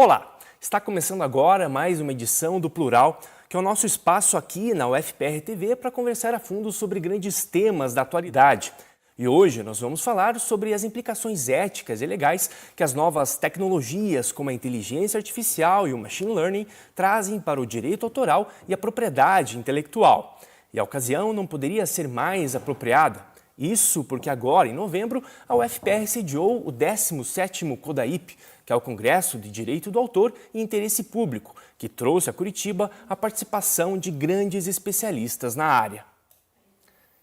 Olá, está começando agora mais uma edição do Plural, que é o nosso espaço aqui na UFPR TV para conversar a fundo sobre grandes temas da atualidade. E hoje nós vamos falar sobre as implicações éticas e legais que as novas tecnologias, como a inteligência artificial e o machine learning, trazem para o direito autoral e a propriedade intelectual. E a ocasião não poderia ser mais apropriada. Isso porque agora, em novembro, a UFPR sediou o 17º CODAIP, que é o Congresso de Direito do Autor e Interesse Público, que trouxe a Curitiba a participação de grandes especialistas na área.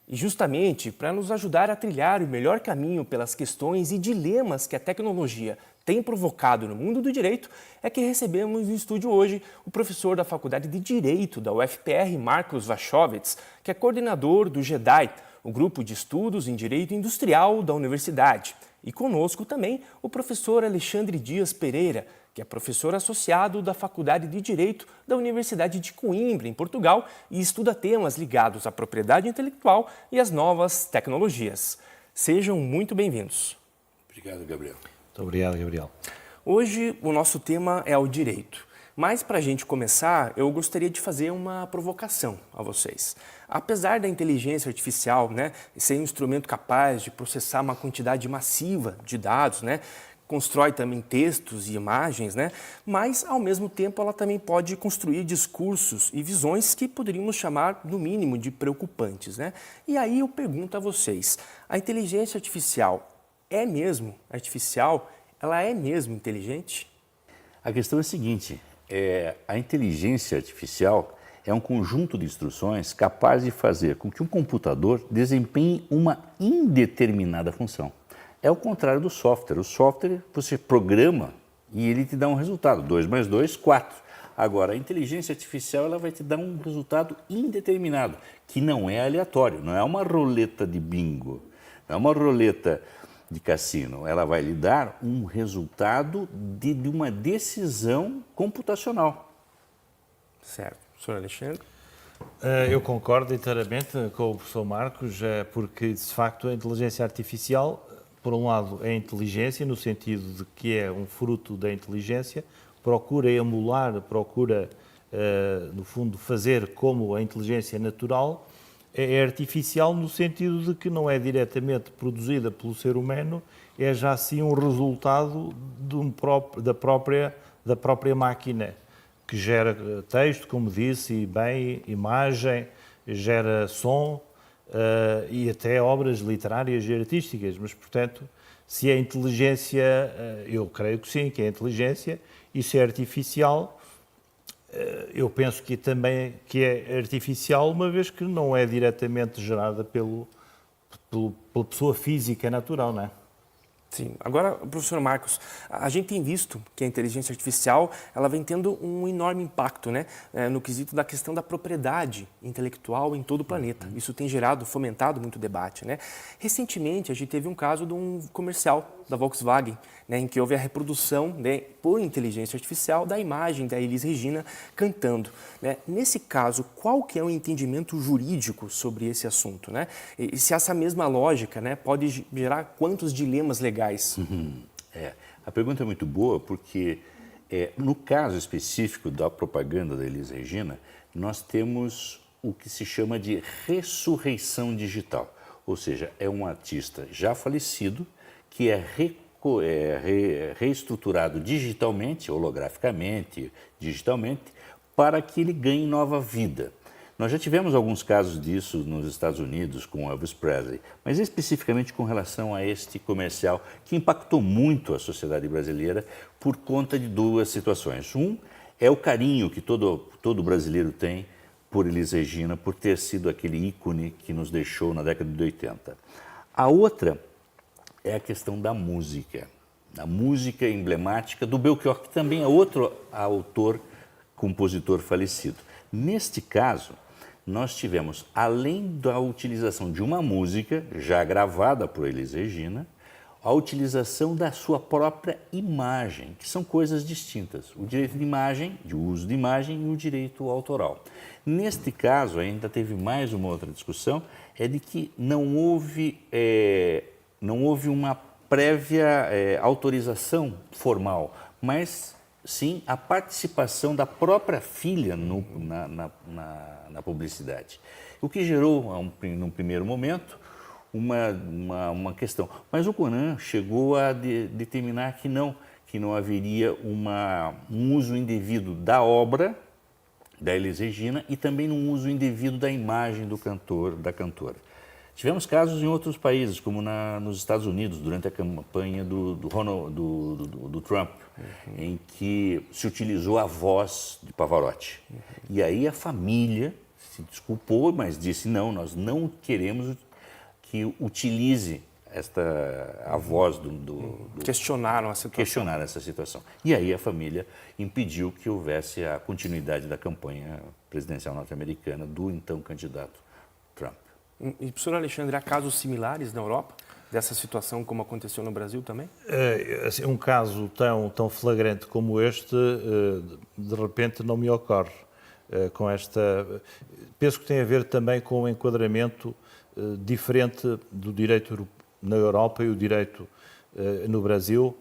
E justamente para nos ajudar a trilhar o melhor caminho pelas questões e dilemas que a tecnologia tem provocado no mundo do direito, é que recebemos no estúdio hoje o professor da Faculdade de Direito da UFPR, Marcos Wachowicz, que é coordenador do GEDAI, o Grupo de Estudos em Direito Industrial da Universidade. E conosco também o professor Alexandre Dias Pereira, que é professor associado da Faculdade de Direito da Universidade de Coimbra, em Portugal, e estuda temas ligados à propriedade intelectual e às novas tecnologias. Sejam muito bem-vindos. Obrigado, Gabriel. Muito obrigado, Gabriel. Hoje o nosso tema é o direito. Mas para a gente começar, eu gostaria de fazer uma provocação a vocês. Apesar da inteligência artificial, ser um instrumento capaz de processar uma quantidade massiva de dados, constrói também textos e imagens, mas ao mesmo tempo ela também pode construir discursos e visões que poderíamos chamar, no mínimo, de preocupantes. E aí eu pergunto a vocês, a inteligência artificial é mesmo artificial? Ela é mesmo inteligente? A questão é a seguinte, a inteligência artificial é um conjunto de instruções capaz de fazer com que um computador desempenhe uma indeterminada função. É o contrário do software. O software você programa e ele te dá um resultado, 2 mais 2, 4. Agora, a inteligência artificial ela vai te dar um resultado indeterminado, que não é aleatório, não é uma roleta de bingo, não é uma roleta de cassino. Ela vai lhe dar um resultado de uma decisão computacional. Certo. Professor Alexandre? Eu concordo inteiramente com o professor Marcos, porque, de facto, a inteligência artificial, por um lado, é inteligência, no sentido de que é um fruto da inteligência, procura emular, no fundo, fazer como a inteligência natural, é artificial no sentido de que não é diretamente produzida pelo ser humano, é já assim um resultado da própria máquina, que gera texto, como disse, e bem, imagem, gera som e até obras literárias e artísticas. Mas, portanto, se é inteligência, eu creio que sim, que é inteligência, e se é artificial, eu penso que também que é artificial, uma vez que não é diretamente gerada pela pessoa física natural, não é? Sim. Agora, professor Marcos, a gente tem visto que a inteligência artificial ela vem tendo um enorme impacto no quesito da questão da propriedade intelectual em todo o planeta. Isso tem fomentado muito debate. Recentemente, a gente teve um caso de um comercial da Volkswagen, em que houve a reprodução por inteligência artificial da imagem da Elis Regina cantando. Nesse caso, qual que é o entendimento jurídico sobre esse assunto? E se essa mesma lógica pode gerar quantos dilemas legais? A pergunta é muito boa porque, no caso específico da propaganda da Elis Regina, nós temos o que se chama de ressurreição digital. Ou seja, é um artista já falecido que é reestruturado digitalmente, holograficamente, digitalmente, para que ele ganhe nova vida. Nós já tivemos alguns casos disso nos Estados Unidos com Elvis Presley, mas especificamente com relação a este comercial que impactou muito a sociedade brasileira por conta de duas situações. Um é o carinho que todo brasileiro tem por Elis Regina, por ter sido aquele ícone que nos deixou na década de 80. A outra é a questão da música emblemática do Belchior, que também é outro autor, compositor falecido. Neste caso, nós tivemos, além da utilização de uma música já gravada por Elis Regina, a utilização da sua própria imagem, que são coisas distintas. O direito de imagem, de uso de imagem e o direito autoral. Neste caso, ainda teve mais uma outra discussão, é de que não houve uma prévia autorização formal, mas sim, a participação da própria filha na publicidade. O que gerou, num primeiro momento, uma questão. Mas o Conan chegou a determinar que não haveria um uso indevido da obra da Elis Regina e também um uso indevido da imagem do cantor, da cantora. Tivemos casos em outros países, como nos Estados Unidos, durante a campanha do Trump, em que se utilizou a voz de Pavarotti. E aí a família se desculpou, mas disse, não, nós não queremos que utilize a voz questionaram a situação. Questionaram essa situação. E aí a família impediu que houvesse a continuidade da campanha presidencial norte-americana do então candidato Trump. E, professor Alexandre, há casos similares na Europa dessa situação como aconteceu no Brasil também? Assim, um caso tão flagrante como este, de repente não me ocorre. Penso que tem a ver também com um enquadramento diferente do direito na Europa e o direito no Brasil,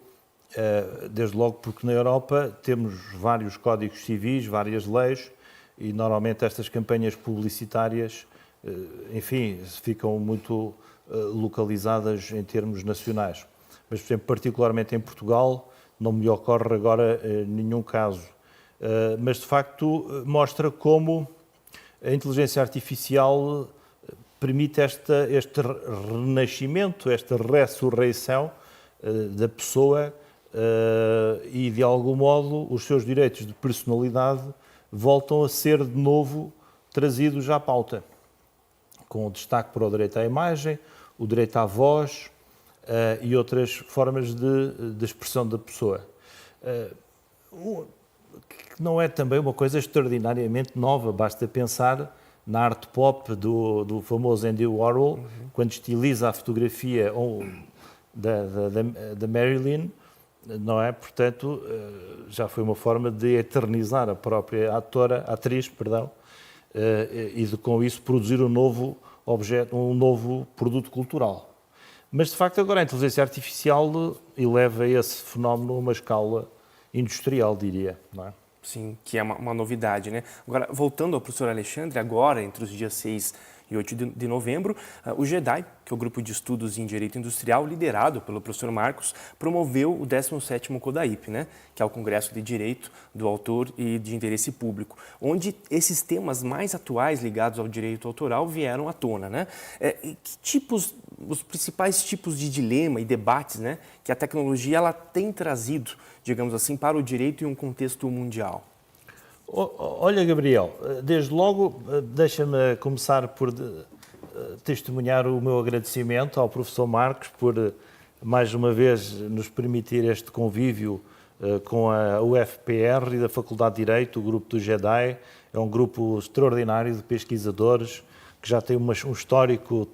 desde logo porque na Europa temos vários códigos civis, várias leis, e normalmente estas campanhas publicitárias, enfim, ficam muito localizadas em termos nacionais. Mas, por exemplo, particularmente em Portugal, não me ocorre agora nenhum caso. Mas, de facto, mostra como a inteligência artificial permite este renascimento, esta ressurreição da pessoa e, de algum modo, os seus direitos de personalidade voltam a ser, de novo, trazidos à pauta, com destaque para o direito à imagem, o direito à voz e outras formas de expressão da pessoa. Que não é também uma coisa extraordinariamente nova, basta pensar na arte pop do famoso Andy Warhol, quando estiliza a fotografia da Marilyn, não é? Portanto, já foi uma forma de eternizar a própria atriz, e de, com isso, produzir um novo objeto, um novo produto cultural. Mas, de facto, agora a inteligência artificial eleva esse fenómeno a uma escala industrial, diria, não é? Sim, que é uma novidade, né? Agora, voltando ao professor Alexandre, agora, entre os dias 6 e 8 de novembro, o GEDAI, que é o Grupo de Estudos em Direito Industrial, liderado pelo professor Marcos, promoveu o 17º CODAIP, né? Que é o Congresso de Direito do Autor e de Interesse Público, onde esses temas mais atuais ligados ao direito autoral vieram à tona, né? Os principais tipos de dilema e debates, né, que a tecnologia ela tem trazido, digamos assim, para o direito em um contexto mundial? Olha, Gabriel, desde logo, deixa-me começar por testemunhar o meu agradecimento ao professor Marcos por, mais uma vez, nos permitir este convívio com a UFPR e da Faculdade de Direito, o grupo do GEDAI. É um grupo extraordinário de pesquisadores que já tem um histórico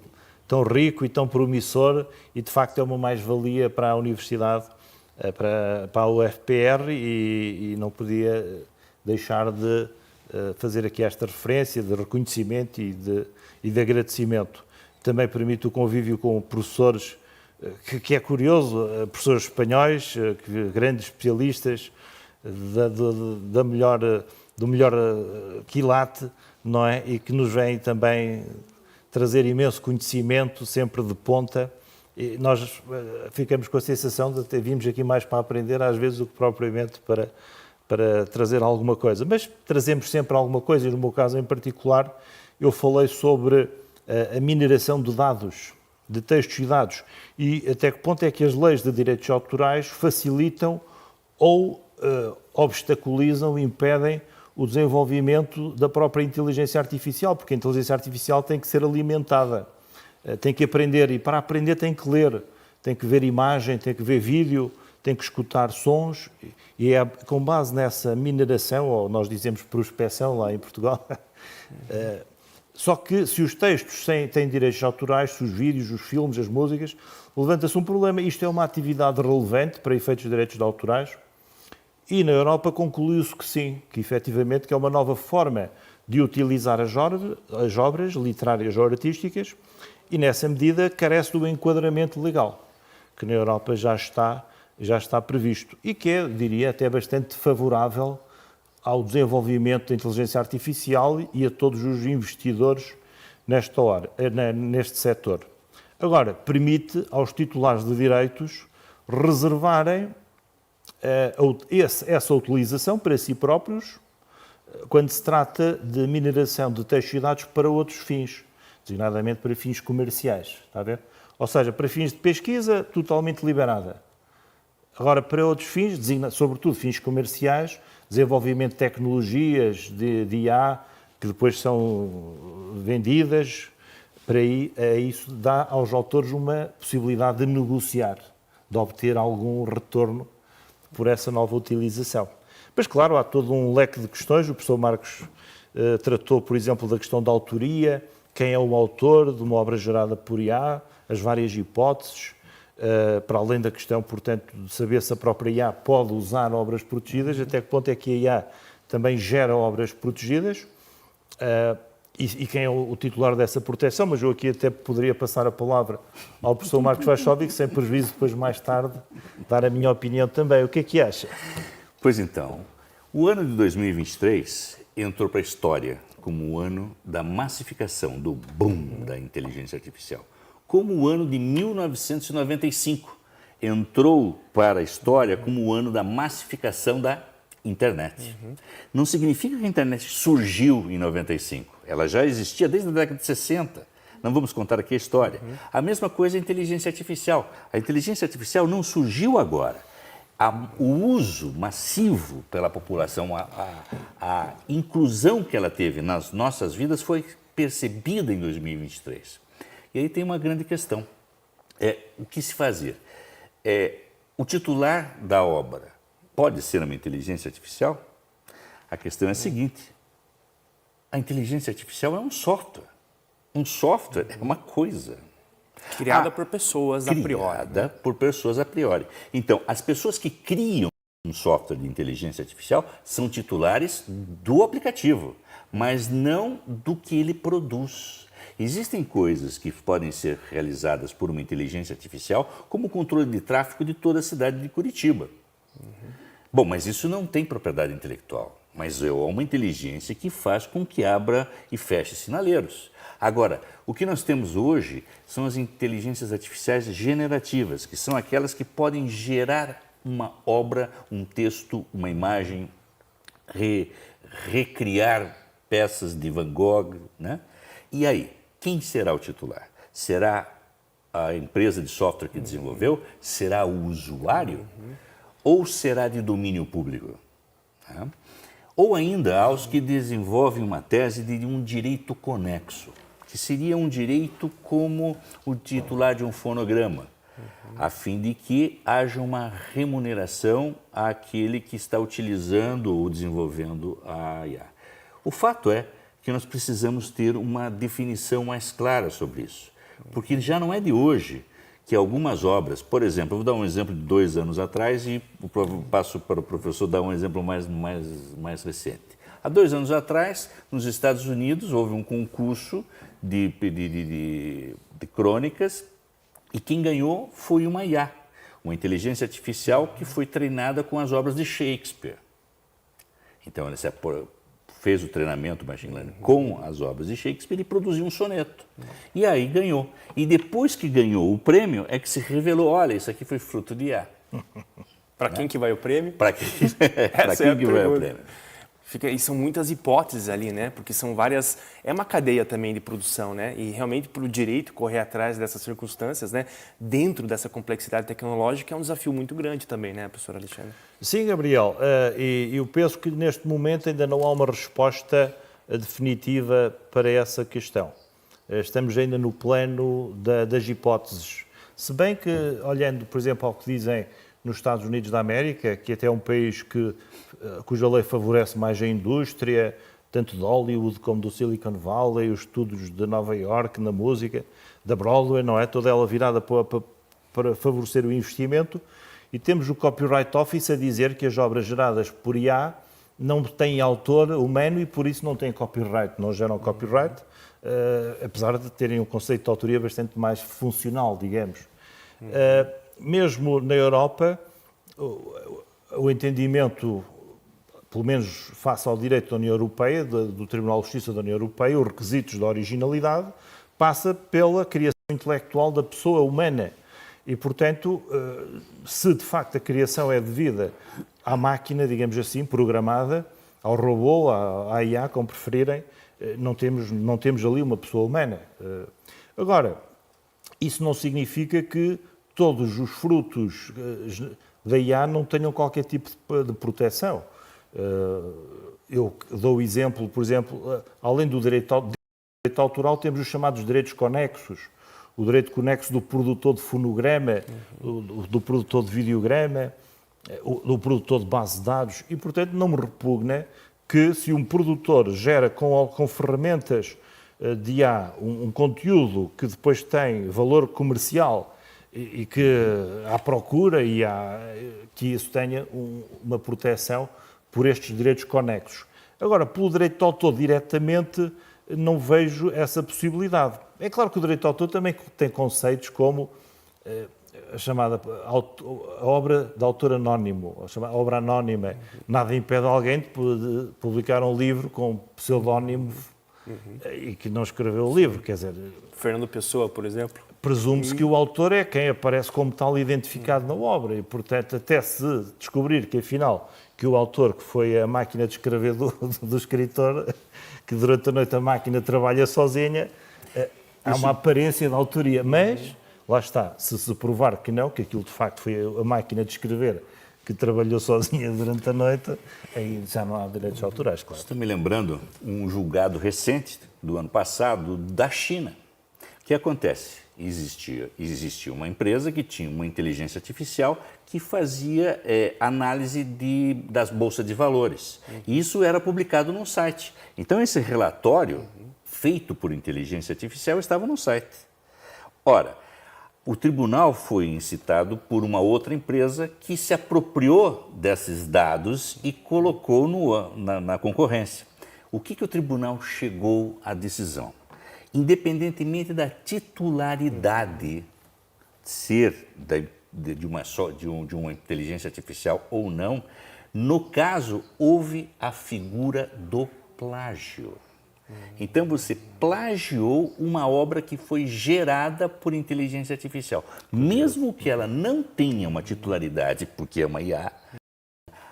tão rico e tão promissor e, de facto, é uma mais-valia para a Universidade, para a UFPR e não podia deixar de fazer aqui esta referência de reconhecimento e de agradecimento. Também permite o convívio com professores, que é curioso, professores espanhóis, grandes especialistas do melhor quilate, não é? E que nos vêm também trazer imenso conhecimento, sempre de ponta. E nós ficamos com a sensação de vimos aqui mais para aprender, às vezes, do que propriamente para trazer alguma coisa. Mas trazemos sempre alguma coisa, e no meu caso em particular, eu falei sobre a mineração de dados, de textos e dados, e até que ponto é que as leis de direitos autorais facilitam ou obstaculizam, impedem o desenvolvimento da própria inteligência artificial, porque a inteligência artificial tem que ser alimentada, tem que aprender, e para aprender tem que ler, tem que ver imagem, tem que ver vídeo, tem que escutar sons, e é com base nessa mineração, ou nós dizemos prospeção lá em Portugal, só que se os textos têm direitos autorais, se os vídeos, os filmes, as músicas, levanta-se um problema. Isto é uma atividade relevante para efeitos de direitos autorais, e na Europa concluiu-se que sim, que efetivamente que é uma nova forma de utilizar as obras literárias ou artísticas, e nessa medida carece do enquadramento legal, que na Europa já está já está previsto e que é, diria, até bastante favorável ao desenvolvimento da inteligência artificial e a todos os investidores neste setor. Agora, permite aos titulares de direitos reservarem essa utilização para si próprios quando se trata de mineração de textos e dados para outros fins, designadamente para fins comerciais, está a ver? Ou seja, para fins de pesquisa, totalmente liberada. Agora, para outros fins, sobretudo fins comerciais, desenvolvimento de tecnologias de IA, que depois são vendidas, para aí, isso dá aos autores uma possibilidade de negociar, de obter algum retorno por essa nova utilização. Mas, claro, há todo um leque de questões. O professor Marcos tratou, por exemplo, da questão da autoria, quem é o autor de uma obra gerada por IA, as várias hipóteses, para além da questão, portanto, de saber se a própria IA pode usar obras protegidas, até que ponto é que a IA também gera obras protegidas, e quem é o titular dessa proteção, mas eu aqui até poderia passar a palavra ao professor Marcos Vachovic, sem prejuízo depois, mais tarde, dar a minha opinião também. O que é que acha? Pois então, o ano de 2023 entrou para a história como o ano da massificação, do boom da inteligência artificial. Como o ano de 1995 entrou para a história como o ano da massificação da internet. Não significa que a internet surgiu em 95. Ela já existia desde a década de 60. Não vamos contar aqui a história. A mesma coisa a inteligência artificial. A inteligência artificial não surgiu agora. O uso massivo pela população, a inclusão que ela teve nas nossas vidas foi percebida em 2023. E aí tem uma grande questão. O que se fazer? O titular da obra pode ser uma inteligência artificial? A questão é a seguinte: a inteligência artificial é um software. Um software é uma coisa. Criada por pessoas a priori. Criada por pessoas a priori. Então, as pessoas que criam um software de inteligência artificial são titulares do aplicativo, mas não do que ele produz. Existem coisas que podem ser realizadas por uma inteligência artificial, como o controle de tráfego de toda a cidade de Curitiba. Bom, mas isso não tem propriedade intelectual, mas é uma inteligência que faz com que abra e feche sinaleiros. Agora, o que nós temos hoje são as inteligências artificiais generativas, que são aquelas que podem gerar uma obra, um texto, uma imagem, recriar peças de Van Gogh, né? E aí, quem será o titular? Será a empresa de software que desenvolveu? Será o usuário? Ou será de domínio público? Tá? Ou ainda aos que desenvolvem uma tese de um direito conexo, que seria um direito como o titular de um fonograma, a fim de que haja uma remuneração àquele que está utilizando ou desenvolvendo a IA. O fato é que nós precisamos ter uma definição mais clara sobre isso, porque já não é de hoje que algumas obras, por exemplo, eu vou dar um exemplo de 2 anos atrás e passo para o professor dar um exemplo mais recente. Há 2 anos atrás, nos Estados Unidos, houve um concurso de crônicas e quem ganhou foi uma IA, uma inteligência artificial que foi treinada com as obras de Shakespeare. Então, ela fez o treinamento machine learning com as obras de Shakespeare e produziu um soneto. E aí ganhou. E depois que ganhou o prêmio, é que se revelou, olha, isso aqui foi fruto de IA. Para quem que vai o prêmio? Para quem que vai o prêmio? E são muitas hipóteses ali, né? Porque são várias... É uma cadeia também de produção, né? E realmente para o direito correr atrás dessas circunstâncias, né? Dentro dessa complexidade tecnológica é um desafio muito grande também, né, professor Alexandre? Sim, Gabriel. E eu penso que neste momento ainda não há uma resposta definitiva para essa questão. Estamos ainda no plano das hipóteses. Se bem que, olhando, por exemplo, ao que dizem nos Estados Unidos da América, que até é um país cuja lei favorece mais a indústria, tanto de Hollywood como do Silicon Valley, os estudos de Nova York na música, da Broadway, não é? Toda ela virada para favorecer o investimento. E temos o Copyright Office a dizer que as obras geradas por IA não têm autor humano e por isso não têm copyright, não geram copyright, apesar de terem um conceito de autoria bastante mais funcional, digamos. Mesmo na Europa, o entendimento, pelo menos face ao direito da União Europeia, do Tribunal de Justiça da União Europeia, os requisitos da originalidade, passa pela criação intelectual da pessoa humana. E, portanto, se de facto a criação é devida à máquina, digamos assim, programada, ao robô, à IA, como preferirem, não temos ali uma pessoa humana. Agora, isso não significa que todos os frutos da IA não tenham qualquer tipo de proteção. Eu dou o exemplo, por exemplo, além do direito autoral, temos os chamados direitos conexos. O direito conexo do produtor de fonograma, do produtor de videograma, do produtor de base de dados. E, portanto, não me repugna que, se um produtor gera com ferramentas de IA um conteúdo que depois tem valor comercial e que há procura e que isso tenha uma proteção por estes direitos conexos. Agora, pelo direito de autor diretamente, não vejo essa possibilidade. É claro que o direito de autor também tem conceitos como a chamada a obra de autor anónimo, a chamada obra anónima. Nada impede alguém de publicar um livro com pseudónimo e que não escreveu o livro, quer dizer... Fernando Pessoa, por exemplo. Presume-se que o autor é quem aparece como tal identificado na obra e, portanto, até se descobrir que, afinal, que o autor, que foi a máquina de escrever do escritor, que durante a noite a máquina trabalha sozinha, há uma aparência de autoria. Mas, lá está, se provar que não, que aquilo de facto foi a máquina de escrever que trabalhou sozinha durante a noite, aí já não há direitos autorais, claro. Estou me lembrando um julgado recente, do ano passado, da China. O que acontece? Existia uma empresa que tinha uma inteligência artificial que fazia análise das bolsas de valores. E isso era publicado num site. Então, esse relatório, feito por inteligência artificial, estava no site. Ora, o tribunal foi incitado por uma outra empresa que se apropriou desses dados e colocou na concorrência. O que o tribunal chegou à decisão? Independentemente da titularidade ser de uma inteligência artificial ou não, no caso, houve a figura do plágio. Então, você plagiou uma obra que foi gerada por inteligência artificial. Mesmo que ela não tenha uma titularidade, porque é uma IA,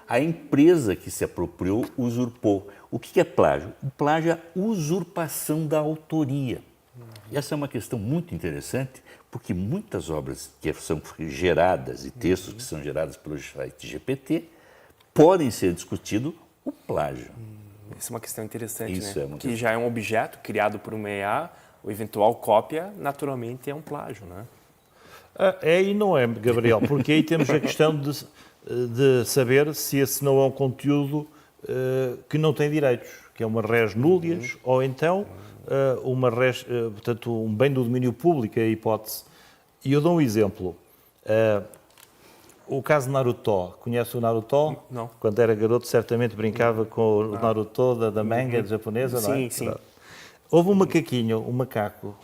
a empresa que se apropriou usurpou. O que é plágio? O plágio é a usurpação da autoria. E essa é uma questão muito interessante, porque muitas obras que são geradas e textos que são gerados pelo site GPT podem ser discutidos o plágio. Isso é uma questão interessante, Isso né? Que já é um objeto criado por uma IA, o eventual cópia, naturalmente, é um plágio, né? É e não é, Gabriel, porque aí temos a questão de saber se esse não é um conteúdo que não tem direitos, que é uma res nullius, ou então uma res, portanto, um bem do domínio público, é a hipótese. E eu dou um exemplo. O caso de Naruto. Conhece o Naruto? Não. Quando era garoto, certamente brincava com o Naruto da manga japonesa, não é? Sim, sim. Houve um macaquinho, um macaco,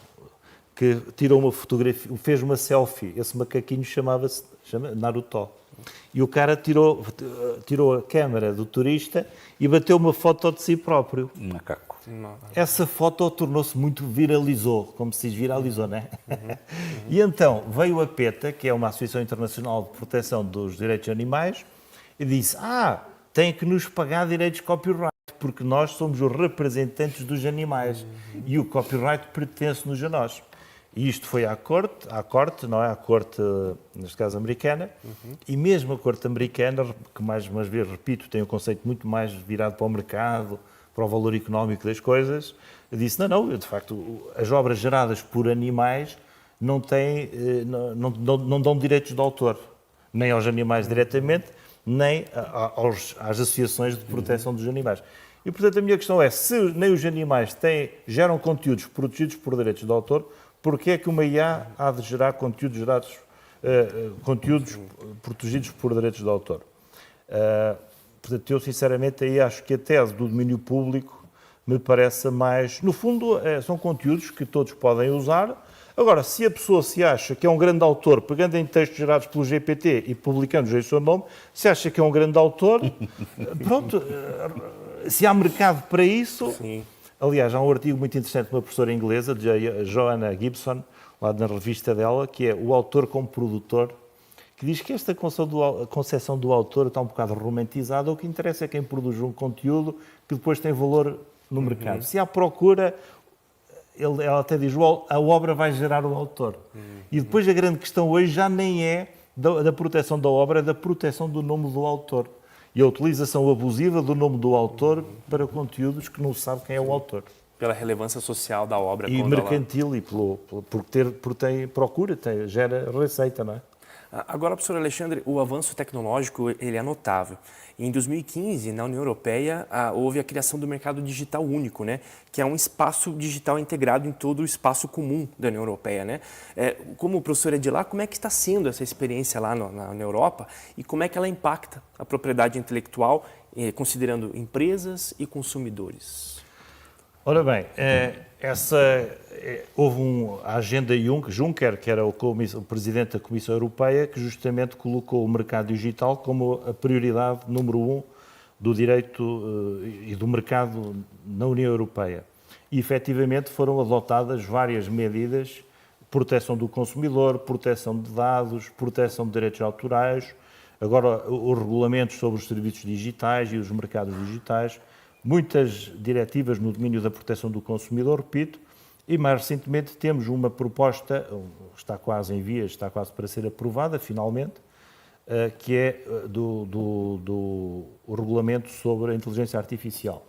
que tirou uma fotografia, fez uma selfie. Esse macaquinho chama Naruto. E o cara tirou a câmera do turista e bateu uma foto de si próprio. Um macaco. Essa foto tornou-se viralizou, como se diz, viralizou, não é? E então veio a PETA, que é uma Associação Internacional de Proteção dos Direitos Animais, e disse, tem que nos pagar direitos de copyright, porque nós somos os representantes dos animais e o copyright pertence-nos a nós. E isto foi à corte, não é? À corte, neste caso, americana, e mesmo a corte americana, que mais uma vez, repito, tem um conceito muito mais virado para o mercado, para o valor económico das coisas, disse, não, de facto, as obras geradas por animais não dão direitos de autor, nem aos animais diretamente, nem às associações de proteção dos animais. E, portanto, a minha questão é, se nem os animais geram conteúdos protegidos por direitos de autor, porquê é que uma IA há de gerar conteúdos protegidos por direitos de autor? Portanto, eu sinceramente aí acho que a tese do domínio público me parece mais... No fundo, são conteúdos que todos podem usar, Agora, se a pessoa se acha que é um grande autor, pegando em textos gerados pelo GPT e publicando-os em seu nome, se acha que é um grande autor, pronto, se há mercado para isso... Sim. Aliás, há um artigo muito interessante de uma professora inglesa, de Joanna Gibson, lá na revista dela, que é O Autor como Produtor, que diz que esta concepção do autor está um bocado romantizada. O que interessa é quem produz um conteúdo que depois tem valor no mercado. Se há procura, ela até diz, a obra vai gerar o autor. E depois a grande questão hoje já nem é da proteção da obra, é da proteção do nome do autor. E a utilização abusiva do nome do autor para conteúdos que não se sabe quem é o autor. Pela relevância social da obra. E mercantil, e por ter procura, gera receita, não é? Agora, professor Alexandre, o avanço tecnológico ele é notável. Em 2015, na União Europeia, houve a criação do mercado digital único, né? Que é um espaço digital integrado em todo o espaço comum da União Europeia, né? Como o professor é de lá, como é que está sendo essa experiência lá na Europa e como é que ela impacta a propriedade intelectual, considerando empresas e consumidores? Ora bem, houve a agenda Juncker, que era o presidente da Comissão Europeia, que justamente colocou o mercado digital como a prioridade número 1 do direito e do mercado na União Europeia. E, efetivamente, foram adotadas várias medidas, proteção do consumidor, proteção de dados, proteção de direitos autorais, agora os regulamentos sobre os serviços digitais e os mercados digitais, muitas diretivas no domínio da proteção do consumidor, repito, e mais recentemente temos uma proposta, está quase em vias, está quase para ser aprovada, finalmente, que é do regulamento sobre a inteligência artificial.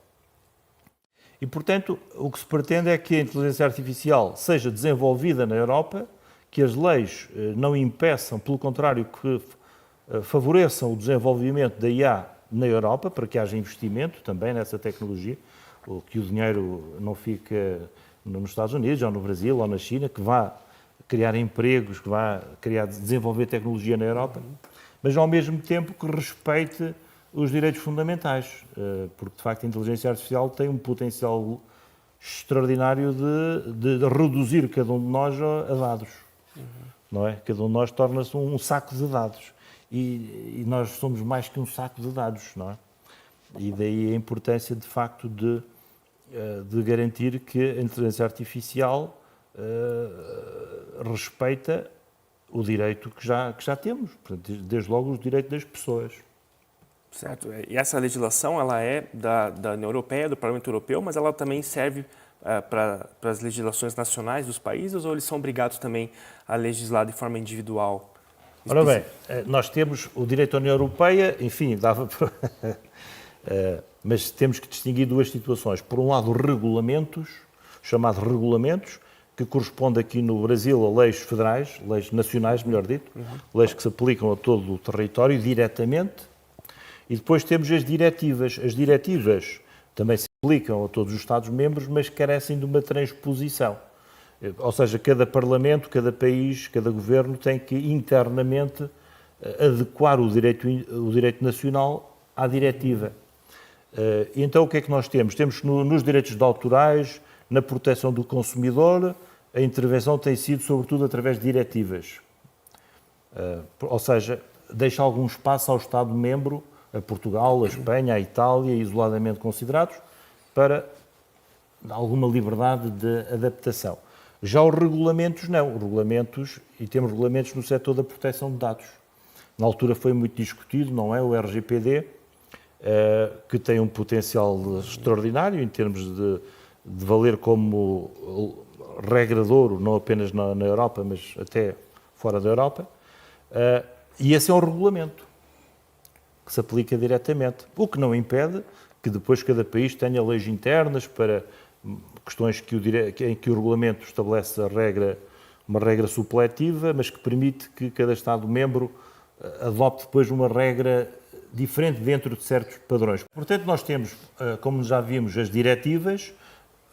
E, portanto, o que se pretende é que a inteligência artificial seja desenvolvida na Europa, que as leis não impeçam, pelo contrário, que favoreçam o desenvolvimento da IA na Europa, para que haja investimento também nessa tecnologia, que o dinheiro não fica nos Estados Unidos, ou no Brasil, ou na China, que vá criar empregos, que vá desenvolver tecnologia na Europa, mas ao mesmo tempo que respeite os direitos fundamentais, porque de facto a inteligência artificial tem um potencial extraordinário de reduzir cada um de nós a dados, não é? Cada um de nós torna-se um saco de dados. E nós somos mais que um saco de dados, não é? E daí a importância, de facto, de garantir que a inteligência artificial respeita o direito que já temos, portanto, desde logo os direitos das pessoas. Certo. E essa legislação ela é da União Europeia, do Parlamento Europeu, mas ela também serve para as legislações nacionais dos países, ou eles são obrigados também a legislar de forma individual? Ora bem, nós temos o direito da União Europeia, enfim, mas temos que distinguir duas situações. Por um lado, regulamentos, chamados regulamentos, que correspondem aqui no Brasil a leis federais, leis nacionais, melhor dito, leis que se aplicam a todo o território diretamente, e depois temos as diretivas. As diretivas também se aplicam a todos os Estados-membros, mas carecem de uma transposição. Ou seja, cada Parlamento, cada país, cada governo tem que internamente adequar o direito nacional à diretiva. Então, o que é que nós temos? Temos nos direitos de autorais, na proteção do consumidor, a intervenção tem sido sobretudo através de diretivas. Ou seja, deixa algum espaço ao Estado-membro, a Portugal, a Espanha, a Itália, isoladamente considerados, para alguma liberdade de adaptação. Já os regulamentos, não. E temos regulamentos no setor da proteção de dados. Na altura foi muito discutido, não é? O RGPD, que tem um potencial extraordinário em termos de valer como regra de ouro, não apenas na Europa, mas até fora da Europa. E esse é um regulamento que se aplica diretamente. O que não impede que depois cada país tenha leis internas para questões em que o regulamento estabelece uma regra supletiva, mas que permite que cada Estado-membro adopte depois uma regra diferente dentro de certos padrões. Portanto, nós temos, como já vimos, as diretivas,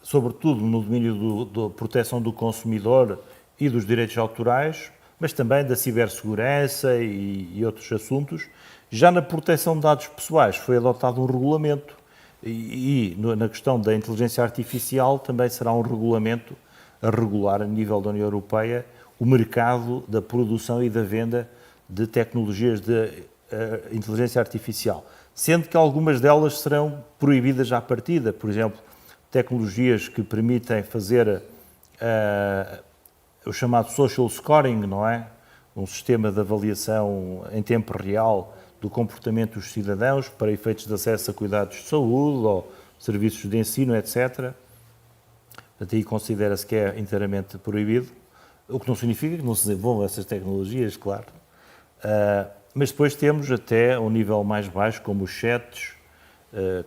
sobretudo no domínio da proteção do consumidor e dos direitos autorais, mas também da cibersegurança e outros assuntos. Já na proteção de dados pessoais foi adotado um regulamento e na questão da inteligência artificial também será um regulamento a regular, a nível da União Europeia, o mercado da produção e da venda de tecnologias de inteligência artificial, sendo que algumas delas serão proibidas à partida. Por exemplo, tecnologias que permitem fazer o chamado social scoring, não é? Um sistema de avaliação em tempo real do comportamento dos cidadãos para efeitos de acesso a cuidados de saúde ou serviços de ensino, etc. Portanto, aí considera-se que é inteiramente proibido, o que não significa que não se desenvolvam essas tecnologias, claro. Mas depois temos até um nível mais baixo, como os chats,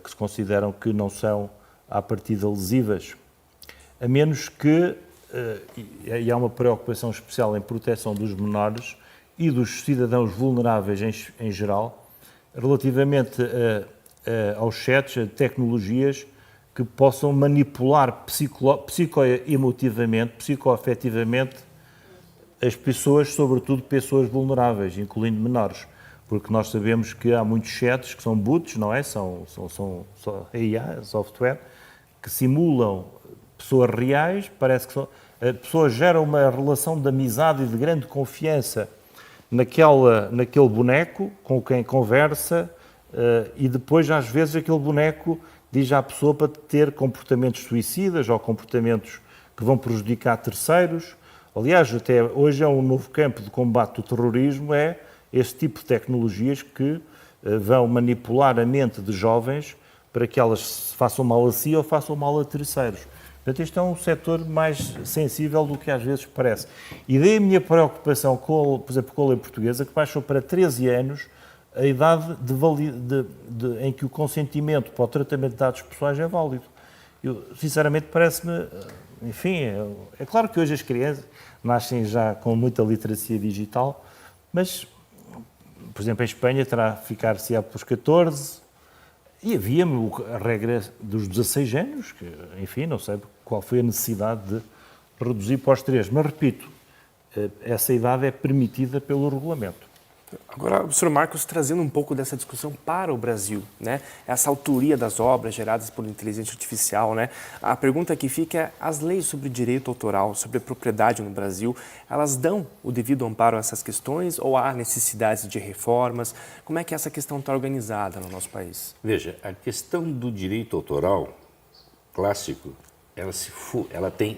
que se consideram que não são, à partida, lesivas, a menos que, e há uma preocupação especial em proteção dos menores e dos cidadãos vulneráveis em geral, relativamente aos chats, a tecnologias que possam manipular psicoemotivamente, psicoafetivamente as pessoas, sobretudo pessoas vulneráveis, incluindo menores, porque nós sabemos que há muitos chats que são bots, não é? São AI, software, que simulam pessoas reais, parece que a pessoa gera uma relação de amizade e de grande confiança naquele boneco com quem conversa, e depois, às vezes, aquele boneco diz à pessoa para ter comportamentos suicidas ou comportamentos que vão prejudicar terceiros. Aliás, até hoje é um novo campo de combate do terrorismo, é este tipo de tecnologias que vão manipular a mente de jovens para que elas façam mal a si ou façam mal a terceiros. Portanto, este é um setor mais sensível do que às vezes parece. E daí a minha preocupação, por exemplo, com a lei portuguesa, que baixou para 13 anos a idade em que o consentimento para o tratamento de dados pessoais é válido. Eu, sinceramente, parece-me... Enfim, é claro que hoje as crianças nascem já com muita literacia digital, mas, por exemplo, em Espanha terá que ficar-se pelos 14, e havia a regra dos 16 anos, que, enfim, não sei qual foi a necessidade de reduzir para os 3, mas, repito, essa idade é permitida pelo regulamento. Agora, o Sr. Marcos, trazendo um pouco dessa discussão para o Brasil, né? Essa autoria das obras geradas por inteligência artificial, né? A pergunta que fica é, as leis sobre direito autoral, sobre propriedade no Brasil, elas dão o devido amparo a essas questões ou há necessidades de reformas? Como é que essa questão está organizada no nosso país? Veja, a questão do direito autoral clássico, ela tem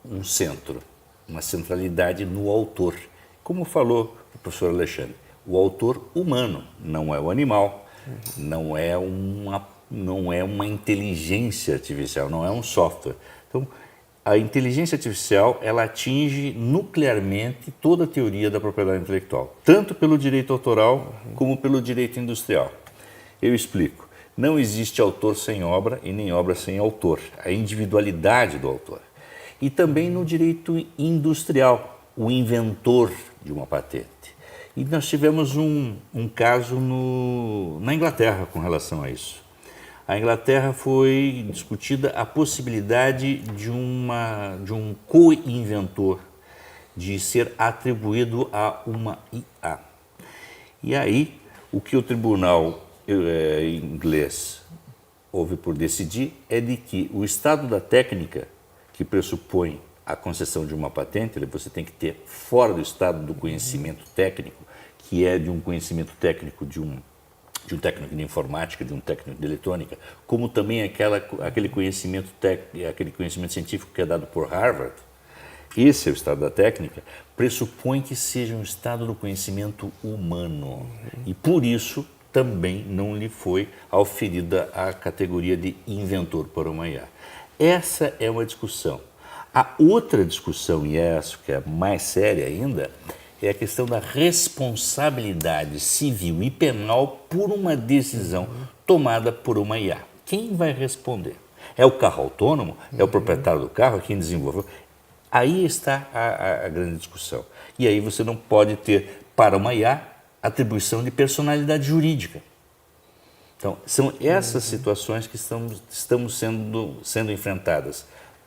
um centro, uma centralidade no autor. Como falou o professor Alexandre, o autor humano, não é o animal, não é uma inteligência artificial, não é um software. Então, a inteligência artificial, ela atinge nuclearmente toda a teoria da propriedade intelectual, tanto pelo direito autoral como pelo direito industrial. Eu explico. Não existe autor sem obra e nem obra sem autor, a individualidade do autor. E também no direito industrial, o inventor de uma patente. E nós tivemos um caso na Inglaterra com relação a isso. A Inglaterra foi discutida a possibilidade de um co-inventor de ser atribuído a uma IA. E aí, o que o tribunal inglês houve por decidir é de que o estado da técnica, que pressupõe a concessão de uma patente, você tem que ter fora do estado do conhecimento técnico, que é de um conhecimento técnico de um técnico de informática, de um técnico de eletrônica, como também aquele conhecimento científico que é dado por Harvard. Esse é o estado da técnica, pressupõe que seja um estado do conhecimento humano. E por isso também não lhe foi auferida a categoria de inventor para uma IA. Essa é uma discussão. A outra discussão, e essa que é mais séria ainda, é a questão da responsabilidade civil e penal por uma decisão tomada por uma IA. Quem vai responder? É o carro autônomo? É o proprietário do carro? Quem desenvolveu? Aí está a grande discussão. E aí você não pode ter, para uma IA, atribuição de personalidade jurídica. Então, são essas situações que estamos sendo enfrentadas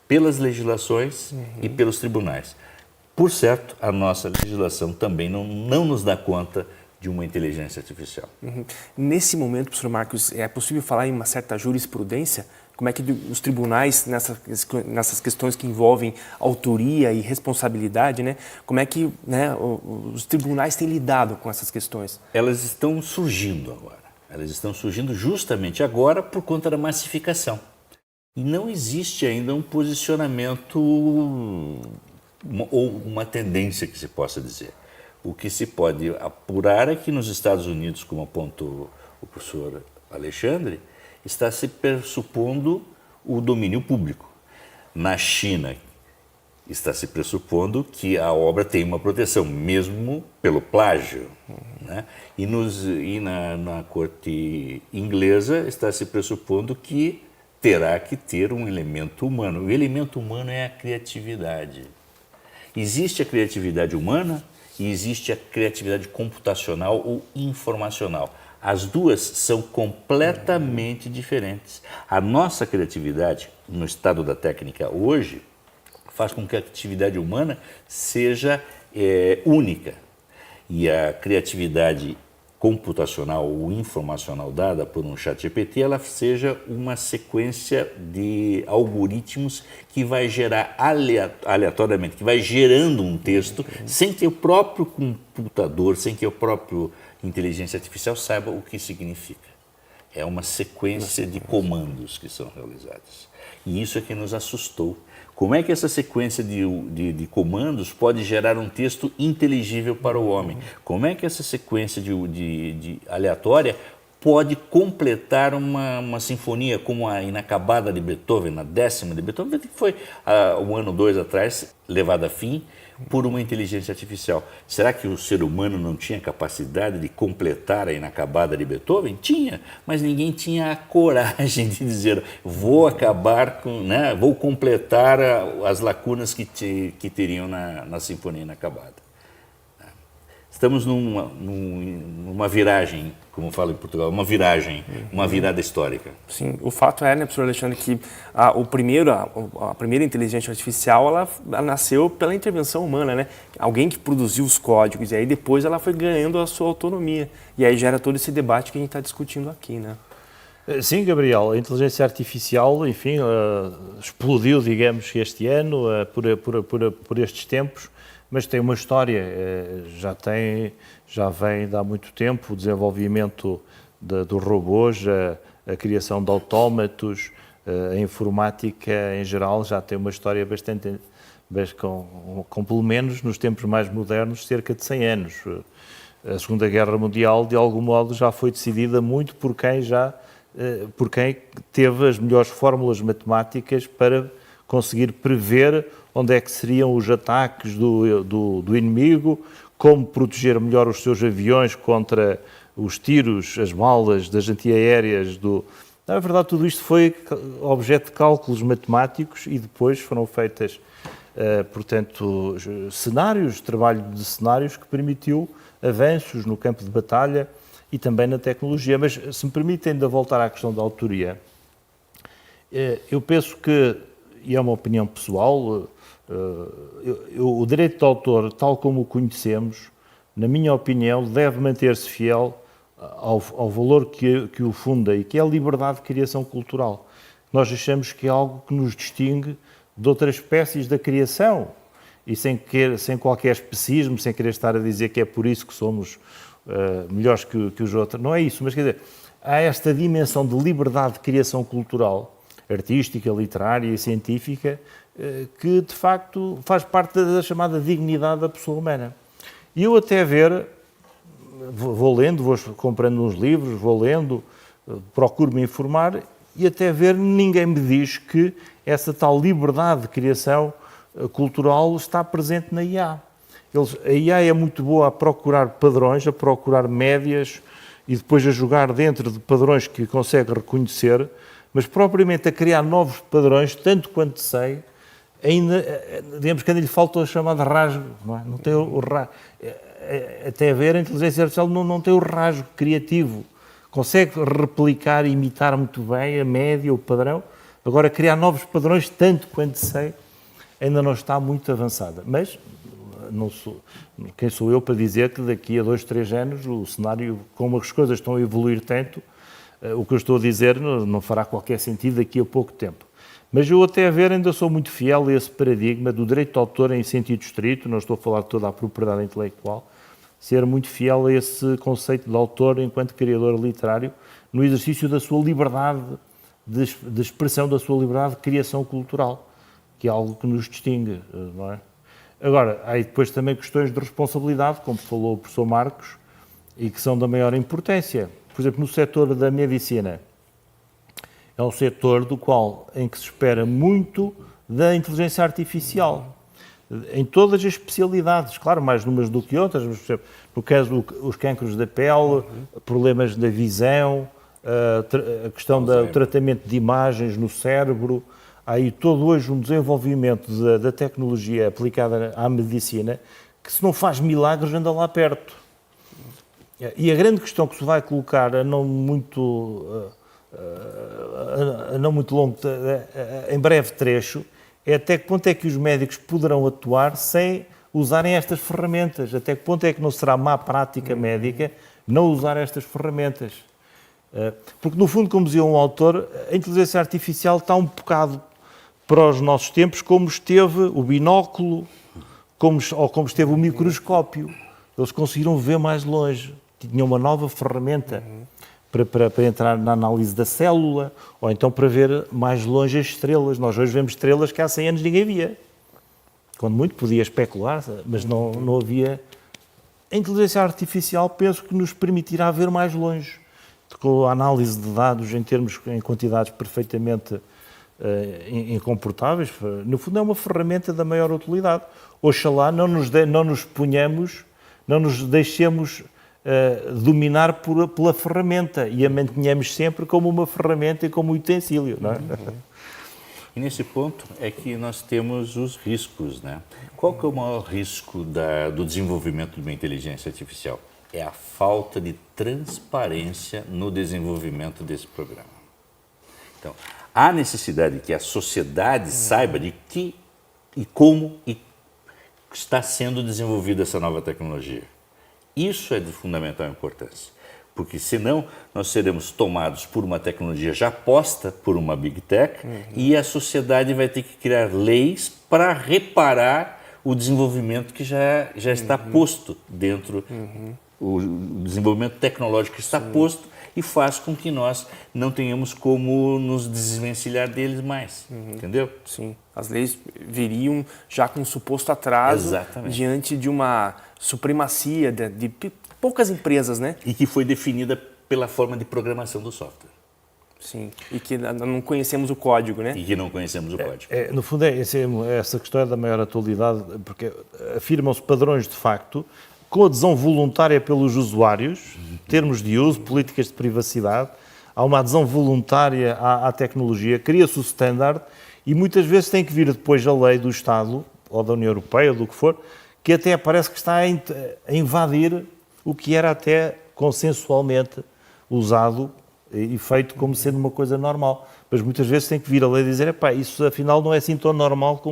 pelas legislações e pelos tribunais. Por certo, a nossa legislação também não nos dá conta de uma inteligência artificial. Nesse momento, professor Marcos, é possível falar em uma certa jurisprudência? Como é que os tribunais, nessas questões que envolvem autoria e responsabilidade, né, como é que, né, os tribunais têm lidado com essas questões? Elas estão surgindo agora. Elas estão surgindo justamente agora por conta da massificação. E não existe ainda um posicionamento ou uma tendência que se possa dizer. O que se pode apurar é que nos Estados Unidos, como apontou o professor Alexandre, está se pressupondo o domínio público. Na China, está se pressupondo que a obra tem uma proteção, mesmo pelo plágio. Né? E na corte inglesa está se pressupondo que terá que ter um elemento humano. O elemento humano é a criatividade. Existe a criatividade humana e existe a criatividade computacional ou informacional. As duas são completamente diferentes. A nossa criatividade, no estado da técnica hoje, faz com que a atividade humana seja única. E a criatividade computacional ou informacional dada por um ChatGPT, ela seja uma sequência de algoritmos que vai gerar aleatoriamente, que vai gerando um texto sem que o próprio computador, sem que o próprio inteligência artificial saiba o que significa. É uma sequência de comandos que são realizados. E isso é que nos assustou. Como é que essa sequência de comandos pode gerar um texto inteligível para o homem? Como é que essa sequência de aleatória pode completar uma sinfonia como a Inacabada de Beethoven, a 10ª de Beethoven, que foi um ano ou dois atrás levada a fim por uma inteligência artificial. Será que o ser humano não tinha capacidade de completar a Inacabada de Beethoven? Tinha, mas ninguém tinha a coragem de dizer vou acabar com, né, vou completar as lacunas que teriam na Sinfonia Inacabada. Estamos numa viragem, como fala em Portugal, uma virada histórica. Sim, o fato é, né, professor Alexandre, que a primeira inteligência artificial, ela nasceu pela intervenção humana, né? Alguém que produziu os códigos, e aí depois ela foi ganhando a sua autonomia. E aí gera todo esse debate que a gente está discutindo aqui, né? Sim, Gabriel, a inteligência artificial, enfim, explodiu, digamos, este ano, por estes tempos, mas tem uma história, já vem de há muito tempo o desenvolvimento dos robôs, a criação de autómatos, a informática em geral já tem uma história bastante, com pelo menos nos tempos mais modernos, cerca de 100 anos. A Segunda Guerra Mundial, de algum modo, já foi decidida muito por quem teve as melhores fórmulas matemáticas para conseguir prever onde é que seriam os ataques do inimigo, como proteger melhor os seus aviões contra os tiros, as balas das antiaéreas. Na verdade, tudo isto foi objeto de cálculos matemáticos e depois foram feitas, portanto, trabalho de cenários que permitiu avanços no campo de batalha e também na tecnologia. Mas, se me permitem ainda voltar à questão da autoria, eu penso que, e é uma opinião pessoal, o direito de autor, tal como o conhecemos, na minha opinião, deve manter-se fiel ao valor que o funda e que é a liberdade de criação cultural. Nós achamos que é algo que nos distingue de outras espécies da criação e sem qualquer especismo, sem querer estar a dizer que é por isso que somos melhores que os outros. Não é isso, mas quer dizer, há esta dimensão de liberdade de criação cultural, artística, literária e científica, que de facto faz parte da chamada dignidade da pessoa humana. E eu até vou lendo, vou comprando uns livros, vou lendo, procuro me informar e até ver, ninguém me diz que essa tal liberdade de criação cultural está presente na IA. A IA é muito boa a procurar padrões, a procurar médias e depois a jogar dentro de padrões que consegue reconhecer, mas propriamente a criar novos padrões, tanto quanto sei, ainda, digamos que ainda lhe falta o chamado rasgo, não é? Não tem o rasgo. Até ver, a inteligência artificial não tem o rasgo criativo. Consegue replicar e imitar muito bem a média, o padrão. Agora, criar novos padrões, tanto quanto sei, ainda não está muito avançada. Mas quem sou eu para dizer que daqui a 2, 3 anos o cenário, como as coisas estão a evoluir tanto, o que eu estou a dizer não fará qualquer sentido daqui a pouco tempo. Mas eu até a ver ainda sou muito fiel a esse paradigma do direito de autor em sentido estrito, não estou a falar de toda a propriedade intelectual, ser muito fiel a esse conceito de autor enquanto criador literário no exercício da sua liberdade de expressão, da sua liberdade de criação cultural, que é algo que nos distingue, não é? Agora, há depois também questões de responsabilidade, como falou o professor Marcos, e que são da maior importância. Por exemplo, no setor da medicina, é um setor em que se espera muito da inteligência artificial, em todas as especialidades, claro, mais numas do que outras, mas, por exemplo, no caso dos cancros da pele, problemas da visão, a questão do tratamento de imagens no cérebro, há aí todo hoje um desenvolvimento da tecnologia aplicada à medicina que, se não faz milagres, anda lá perto. E a grande questão que se vai colocar a não muito longo, em breve trecho, é até que ponto é que os médicos poderão atuar sem usarem estas ferramentas, até que ponto é que não será má prática médica não usar estas ferramentas. Porque, no fundo, como dizia um autor, a inteligência artificial está um bocado para os nossos tempos como esteve o binóculo, como esteve o microscópio. Eles conseguiram ver mais longe, tinham uma nova ferramenta para entrar na análise da célula, ou então para ver mais longe as estrelas. Nós hoje vemos estrelas que há 100 anos ninguém via. Quando muito podia especular, mas não havia. A inteligência artificial penso que nos permitirá ver mais longe, com a análise de dados em quantidades perfeitamente incomportáveis. No fundo é uma ferramenta da maior utilidade. Oxalá não nos deixemos dominar pela ferramenta e a mantenhamos sempre como uma ferramenta e como utensílio, não é? E nesse ponto é que nós temos os riscos, né? Qual que é o maior risco do desenvolvimento de uma inteligência artificial? É a falta de transparência no desenvolvimento desse programa. Então, há necessidade que a sociedade saiba de que e como está sendo desenvolvida essa nova tecnologia. Isso é de fundamental importância, porque senão nós seremos tomados por uma tecnologia já posta por uma Big Tech e a sociedade vai ter que criar leis para reparar o desenvolvimento que já está posto dentro, o desenvolvimento tecnológico que está posto e faz com que nós não tenhamos como nos desvencilhar deles mais, entendeu? Sim, as leis viriam já com um suposto atraso diante de uma supremacia de poucas empresas, né? E que foi definida pela forma de programação do software. Sim, e que não conhecemos o código, né? E que não conhecemos o código. No fundo, essa questão é da maior atualidade, porque afirmam-se padrões de facto, com adesão voluntária pelos usuários, termos de uso, políticas de privacidade, há uma adesão voluntária à tecnologia, cria-se o standard e muitas vezes tem que vir depois a lei do Estado, ou da União Europeia, ou do que for, que até parece que está a invadir o que era até consensualmente usado e feito como sendo uma coisa normal. Mas muitas vezes tem que vir a lei e dizer, isso afinal não é assim tão normal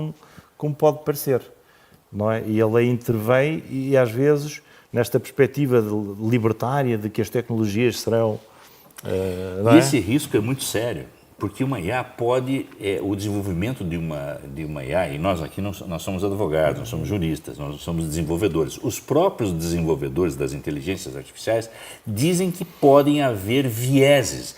como pode parecer. Não é? E a lei intervém e às vezes, nesta perspectiva libertária de que as tecnologias serão... E esse risco é muito sério, porque uma IA pode... o desenvolvimento de uma IA, e nós aqui nós somos advogados, nós somos juristas, nós somos desenvolvedores. Os próprios desenvolvedores das inteligências artificiais dizem que podem haver vieses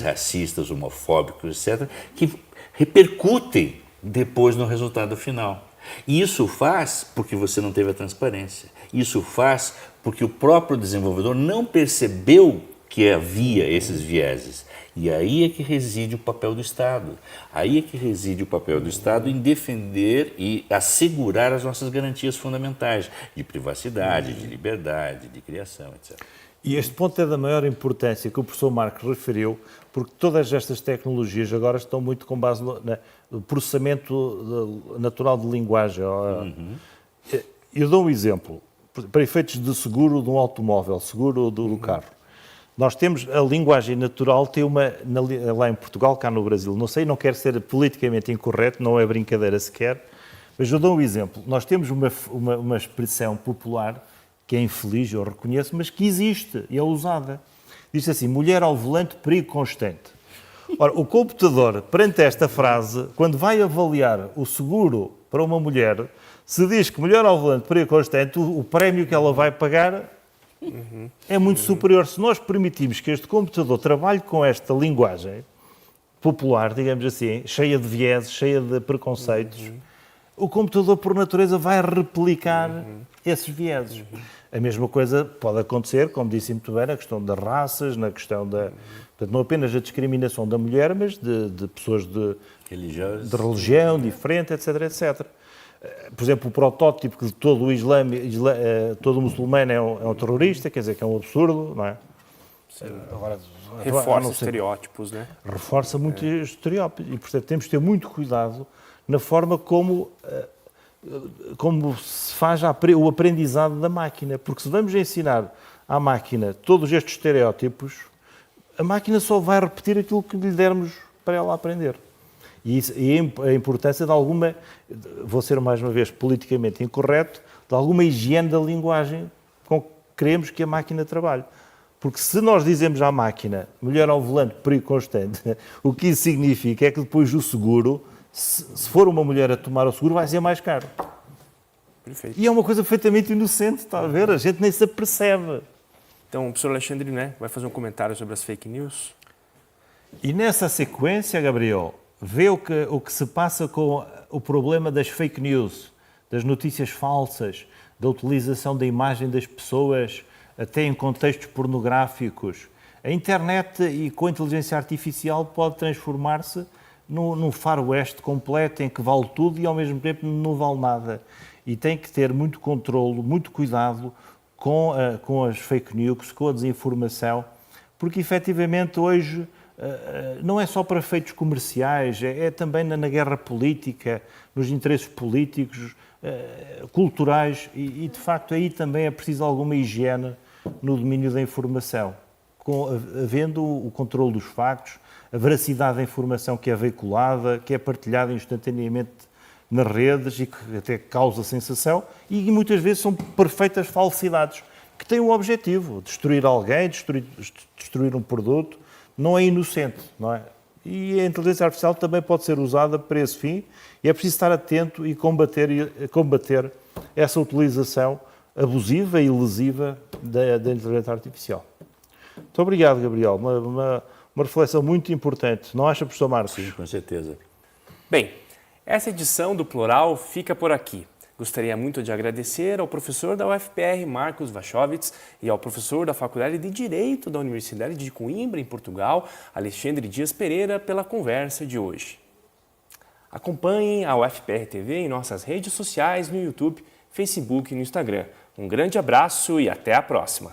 racistas, homofóbicos, etc., que repercutem depois no resultado final. E isso faz porque você não teve a transparência. Isso faz porque o próprio desenvolvedor não percebeu que havia esses vieses. E aí é que reside o papel do Estado. Aí é que reside o papel do Estado em defender e assegurar as nossas garantias fundamentais de privacidade, de liberdade, de criação, etc. E este ponto é da maior importância que o professor Marcos referiu, porque todas estas tecnologias agora estão muito com base no processamento natural de linguagem. Eu dou um exemplo, para efeitos de seguro de um automóvel, seguro do carro. Nós temos a linguagem natural, tem lá em Portugal, cá no Brasil, não quero ser politicamente incorreto, não é brincadeira sequer, Mas eu dou um exemplo. Nós temos uma expressão popular que é infeliz, eu reconheço, mas que existe e é usada. Diz assim, mulher ao volante, perigo constante. Ora, o computador, perante esta frase, quando vai avaliar o seguro para uma mulher, se diz que mulher ao volante, perigo constante, o prémio que ela vai pagar é muito superior. Se nós permitimos que este computador trabalhe com esta linguagem popular, digamos assim, cheia de vieses, cheia de preconceitos, o computador, por natureza, vai replicar esses vieses. A mesma coisa pode acontecer, como disse muito bem, na questão das raças, na questão da... Portanto, não apenas a discriminação da mulher, mas de pessoas de religião diferente, etc, etc. Por exemplo, o protótipo de todo o todo o muçulmano é um terrorista, quer dizer que é um absurdo, não é? Agora, reforça estereótipos, né? Reforça muito estereótipos e, portanto, temos de ter muito cuidado na forma como se faz o aprendizado da máquina. Porque se vamos ensinar à máquina todos estes estereótipos, a máquina só vai repetir aquilo que lhe dermos para ela aprender. E a importância de alguma, vou ser mais uma vez politicamente incorreto, de alguma higiene da linguagem com que queremos que a máquina trabalhe. Porque se nós dizemos à máquina, mulher ao volante, perigo constante, o que isso significa é que depois o seguro, se for uma mulher a tomar o seguro, vai ser mais caro. Perfeito. E é uma coisa perfeitamente inocente, está a ver? A gente nem se apercebe. Então, o professor Alexandre, né, vai fazer um comentário sobre as fake news. E nessa sequência, Gabriel, vê o que se passa com o problema das fake news, das notícias falsas, da utilização da imagem das pessoas, até em contextos pornográficos. A internet e com a inteligência artificial pode transformar-se num faroeste completo em que vale tudo e ao mesmo tempo não vale nada. E tem que ter muito controlo, muito cuidado com as fake news, com a desinformação, porque efetivamente hoje não é só para efeitos comerciais, é também na guerra política, nos interesses políticos, culturais e de facto aí também é preciso alguma higiene no domínio da informação, havendo o controle dos factos, a veracidade da informação que é veiculada, que é partilhada instantaneamente nas redes e que até causa sensação e muitas vezes são perfeitas falsidades que têm o objetivo de destruir alguém, destruir um produto, não é inocente, não é? E a inteligência artificial também pode ser usada para esse fim e é preciso estar atento e combater essa utilização abusiva e lesiva da inteligência artificial. Muito obrigado, Gabriel. Uma reflexão muito importante. Não acha, professor Marcos? Sim, com certeza. Bem, essa edição do Plural fica por aqui. Gostaria muito de agradecer ao professor da UFPR, Marcos Wachowitz, e ao professor da Faculdade de Direito da Universidade de Coimbra, em Portugal, Alexandre Dias Pereira, pela conversa de hoje. Acompanhem a UFPR TV em nossas redes sociais, no YouTube, Facebook e no Instagram. Um grande abraço e até a próxima!